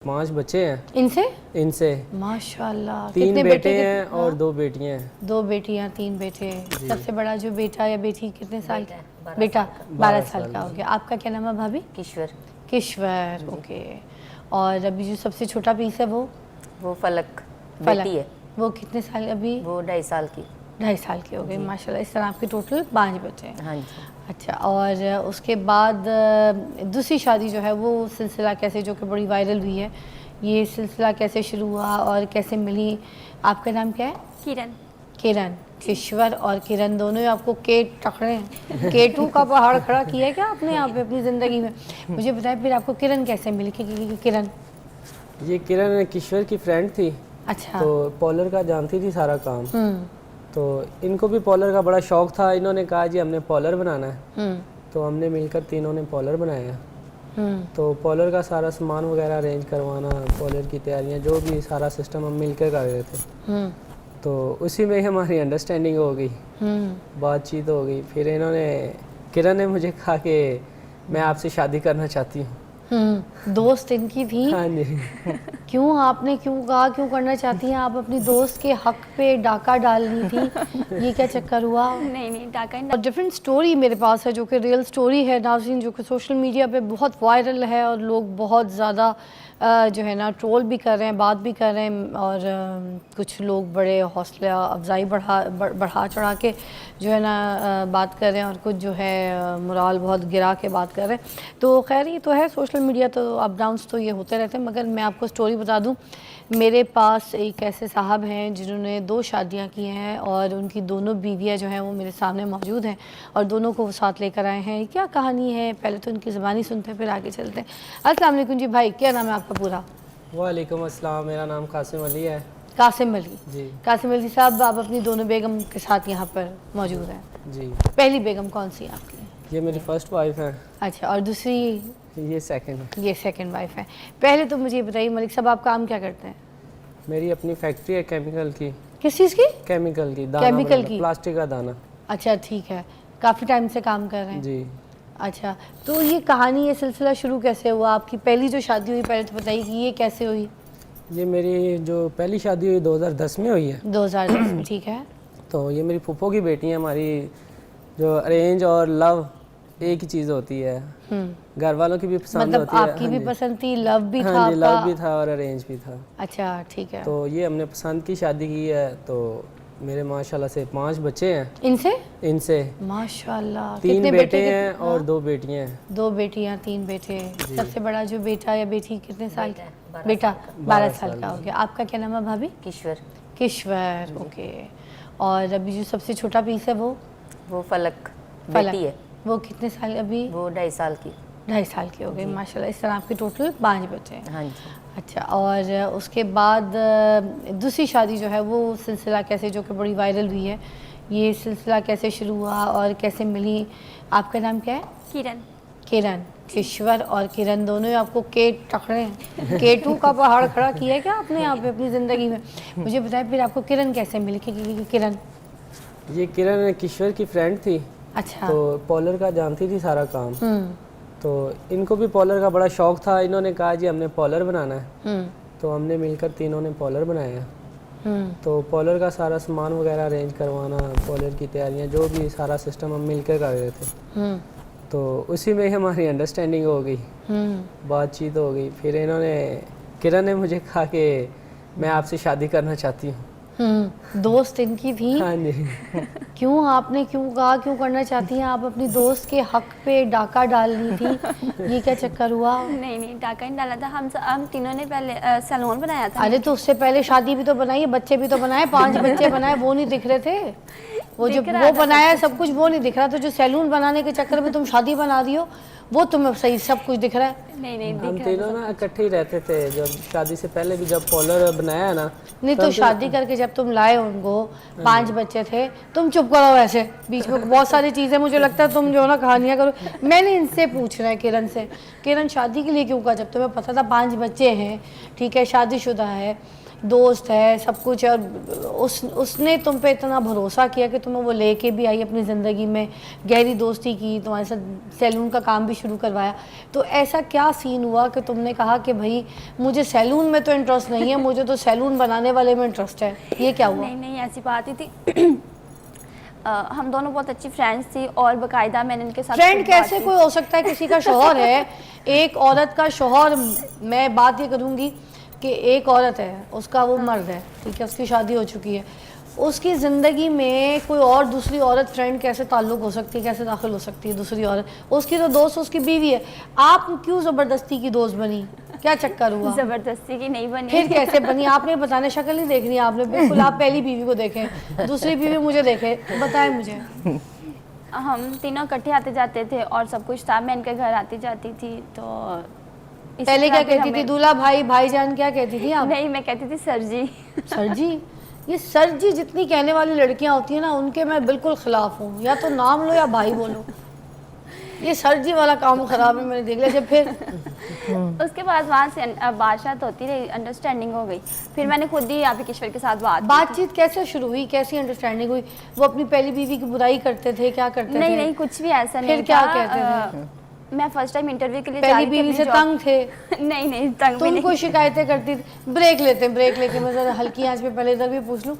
5 बच्चे हैं इनसे इनसे माशाल्लाह। 3 बेटे हैं और 2 बेटियां हैं। 2 बेटियां 3 बेटे। सबसे बड़ा जो बेटा या बेटी कितने साल का? बेटा 12 साल का हो गया। आपका क्या नाम है भाभी? किश्वर। किश्वर, ओके। और अभी जो सबसे छोटा पीस है वो फलक बेटी है। वो कितने साल अभी? वो 2.5 साल की। 2.5 साल की हो गई माशाल्लाह। इस तरह आपके टोटल 5 बच्चे हैं। हाँ जी। अच्छा, और उसके बाद दूसरी शादी जो है वो सिलसिला कैसे, जो कि बड़ी वायरल हुई है, ये सिलसिला कैसे शुरू हुआ और कैसे मिली? आपका नाम क्या है? किरण। किरण। किश्वर और किरण दोनों ही आपको के टकरे हैं। K2 का पहाड़ खड़ा किया है क्या आपने यहाँ पे अपनी ज़िंदगी में? मुझे बताएं फिर आपको किरण कैसे मिली? किरण ये किरण किश्वर की फ्रेंड थी। अच्छा। तो पॉलर का जानती थी सारा काम। तो इनको भी पॉलर का बड़ा शौक था। इन्होंने कहा जी हमने पॉलर बनाना है। तो हमने मिलकर तीनों ने पॉलर बनाया। तो पॉलर का सारा सामान वगैरह अरेंज करवाना, पॉलर की तैयारियां, जो भी सारा सिस्टम हम मिलकर कर रहे थे। तो उसी में हमारी अंडरस्टैंडिंग हो गई, बातचीत हो गई। फिर इन्होंने, किरण ने मुझे कहा कि मैं आपसे शादी करना चाहती हूँ। दोस्त इनकी थी? हाँ जी। क्यों, आपने क्यों कहा, क्यों करना चाहती हैं आप? अपनी दोस्त के हक पे डाका डाल रही थी, ये क्या चक्कर हुआ? नहीं डाका और डिफरेंट स्टोरी मेरे पास है जो कि रियल स्टोरी है नाज़रीन, जो कि सोशल मीडिया पे बहुत वायरल है और लोग बहुत ज़्यादा जो है ना ट्रोल भी कर रहे हैं, बात भी कर रहे हैं। और कुछ लोग बड़े हौसला अफजाई बढ़ा चढ़ा के जो है ना बात कर रहे हैं, और कुछ जो है मोराल बहुत गिरा के बात कर रहे हैं। तो खैर ये तो है सोशल मीडिया, तो अप डाउन्स तो ये होते रहते हैं। मगर मैं आपको स्टोरी बता दूं, मेरे पास एक ऐसे साहब हैं जिन्होंने 2 शादियां की हैं और उनकी दोनों बीवियां जो हैं वो मेरे सामने मौजूद हैं और दोनों को वो साथ लेकर आए हैं। क्या कहानी है, पहले तो उनकी ज़बानी सुनते हैं फिर आगे चलते हैं। अस्सलाम वालेकुम जी भाई, क्या नाम है आपका पूरा? वालेकुम अस्सलाम, मेरा नाम कासिम अली है। कासिम अली जी। कासिम अली साहब, आप अपनी दोनों बेगम के साथ यहाँ पर मौजूद हैं। जी। पहली बेगम कौन सी है आपकी? ये मेरी फर्स्ट वाइफ है। अच्छा, और दूसरी? ये सेकंड। ये सेकंड वाइफ है। पहले तो मुझे बताइए मलिक साहब, आप काम क्या करते हैं? मेरी अपनी फैक्ट्री है केमिकल की। किस चीज़ की? केमिकल की, दाना केमिकल की? प्लास्टिक का दाना। अच्छा ठीक है, काफ़ी टाइम से काम कर रहे हैं। जी। अच्छा, तो ये कहानी, ये सिलसिला शुरू कैसे हुआ? आपकी पहली जो शादी हुई, पहले तो बताइए कि ये कैसे हुई? ये मेरी जो पहली शादी हुई 2010 में हुई है। 2010 में, ठीक है। तो ये मेरी फूफो की बेटी है। हमारी जो अरेंज और लव एक ही चीज़ होती है, घर वालों की भी पसंद मतलब होती है। आपकी भी पसंद थी, लव भी था हाँ जी, लव आपका? भी था और अरेंज भी था। अच्छा ठीक है। तो ये हमने पसंद की शादी की है। तो मेरे माशाल्लाह से 5 बच्चे हैं इनसे माशाल्लाह। 3 बेटे हैं और 2 बेटियां हैं। 2 बेटियां 3 बेटे। सबसे बड़ा जो बेटा या बेटी कितने साल का? बेटा 12 साल का हो गया। आपका क्या नाम है भाभी? किश्वर। किश्वर, ओके। और अभी जो सबसे छोटा पीस है वो फलक बेटी है। वो कितने साल अभी? वो 2.5 साल की। 2.5 साल की हो गई माशाल्लाह। इस तरह आपके टोटल 5 बच्चे हैं। हाँ जी। अच्छा, और उसके बाद दूसरी शादी जो है वो सिलसिला कैसे, जो कि बड़ी वायरल हुई है, ये सिलसिला कैसे शुरू हुआ और कैसे मिली? आपका नाम क्या है? किरण। किरण। किश्वर और किरण दोनों ही आपको के टकरे हैं। K2 का पहाड़ खड़ा किया है क्या आपने यहाँ पे अपनी ज़िंदगी में? मुझे बताएं फिर आपको किरण कैसे मिली? किरण ये किरण किश्वर की फ्रेंड थी। अच्छा। तो पॉलर का जानती थी सारा काम। तो इनको भी पॉलर का बड़ा शौक था। इन्होंने कहा जी हमने पॉलर बनाना है। तो हमने मिलकर तीनों ने पॉलर बनाया। तो पॉलर का सारा सामान वगैरह अरेंज करवाना, पॉलर की तैयारियां, जो भी सारा सिस्टम हम मिलकर कर रहे थे। तो उसी में हमारी अंडरस्टैंडिंग हो गई, बातचीत हो गई। फिर इन्होंने, किरण ने मुझे कहा कि मैं आपसे शादी करना चाहती हूँ। दोस्त इनकी थी? हाँ जी। क्यों, आपने क्यों कहा, क्यों करना चाहती हैं आप? अपनी दोस्त के हक पे डाका डाल रही थी, ये क्या चक्कर हुआ? नहीं डाका नहीं डाला था। हम तीनों ने पहले सैलून बनाया था। अरे तो उससे पहले शादी भी तो बनाई, बच्चे भी तो बनाए, 5 बच्चे बनाए, वो नहीं दिख रहे थे? वो जो वो बनाया सब कुछ वो नहीं दिख रहा? तो जो सैलून बनाने के चक्कर में तुम शादी बना रही हो वो तुम्हें सही सब कुछ दिख रहा है? नहीं हम तीनों ना इकट्ठे ही रहते थे जब शादी से पहले भी, जब पॉलर बनाया ना। नहीं तो शादी करके जब तुम लाए उनको, 5 बच्चे थे, तुम चुप करो। ऐसे बीच में बहुत सारी चीज़ें, मुझे लगता है तुम जो ना कहानियाँ करो। मैंने इनसे पूछना है किरण से, किरण शादी के लिए क्यों कहा जब तुम्हें पता था 5 बच्चे हैं, ठीक है, शादीशुदा है, दोस्त है, सब कुछ है, और उसने तुम पे इतना भरोसा किया कि तुम्हें वो लेके भी आई अपनी ज़िंदगी में, गहरी दोस्ती की, तुम्हारे साथ सैलून का काम भी शुरू करवाया। तो ऐसा क्या सीन हुआ कि तुमने कहा कि भाई मुझे सैलून में तो इंटरेस्ट नहीं है, मुझे तो सैलून बनाने वाले में इंटरेस्ट है? ये क्या हुआ? नहीं नहीं, ऐसी बात ही थी। हम दोनों बहुत अच्छी फ्रेंड्स थी और बाकायदा मैंने इनके साथ फ्रेंड खूब बात कैसे की। कोई हो सकता है? किसी का शौहर है, एक औरत का शौहर, मैं बात ये करूंगी कि एक औरत है, उसका वो मर्द है, ठीक है, उसकी शादी हो चुकी है, उसकी ज़िंदगी में कोई और दूसरी औरत फ्रेंड कैसे ताल्लुक़ हो सकती है, कैसे दाखिल हो सकती है दूसरी औरत? उसकी तो दोस्त उसकी बीवी है, आप क्यों ज़बरदस्ती की दोस्त बनी? क्या चक्कर हुआ? जबरदस्ती की नहीं बनी। फिर कैसे बनी? आपने बताने, शक्ल नहीं देखनी आपने, बिल्कुल आप पहली बीवी को देखें, दूसरी बीवी मुझे देखे, बताएं मुझे। हम तीनों इकट्ठे आते जाते थे और सब कुछ था, मैं इनके घर आती जाती थी। तो इसी पहले तरह क्या फिर कहती थी? हमें- दूल्हा भाई, भाईजान क्या कहती थी आप? नहीं, मैं कहती थी सर जी। सर जी? ये सर जी जितनी कहने वाली लड़कियां होती हैं ना, उनके मैं बिल्कुल खिलाफ हूँ, या तो नाम लो या भाई बोलो। ये सर जी वाला काम खराब है, मैंने देख लिया। जब फिर उसके बाद वहाँ से बातचीत होती रही, अंडरस्टैंडिंग हो गई। फिर मैंने खुद ही आप किश्वर के साथ बात की थी। बातचीत कैसे शुरू हुई, कैसी अंडरस्टैंडिंग हुई? वो अपनी पहली बीवी की बुराई करते थे, क्या करते थे? नहीं नहीं, कुछ भी ऐसा नहीं फिर क्या था। कहते थे? मैं फर्स्ट टाइम इंटरव्यू के लिए जा पहली रही थी बीवी अपनी से job- तंग थे? नहीं नहीं, तंग भी तुमको नहीं। शिकायतें करती थी? ब्रेक लेते हैं, ब्रेक लेके मैं ज़रा हल्की आंच पे पहले इधर भी पूछ लूँ।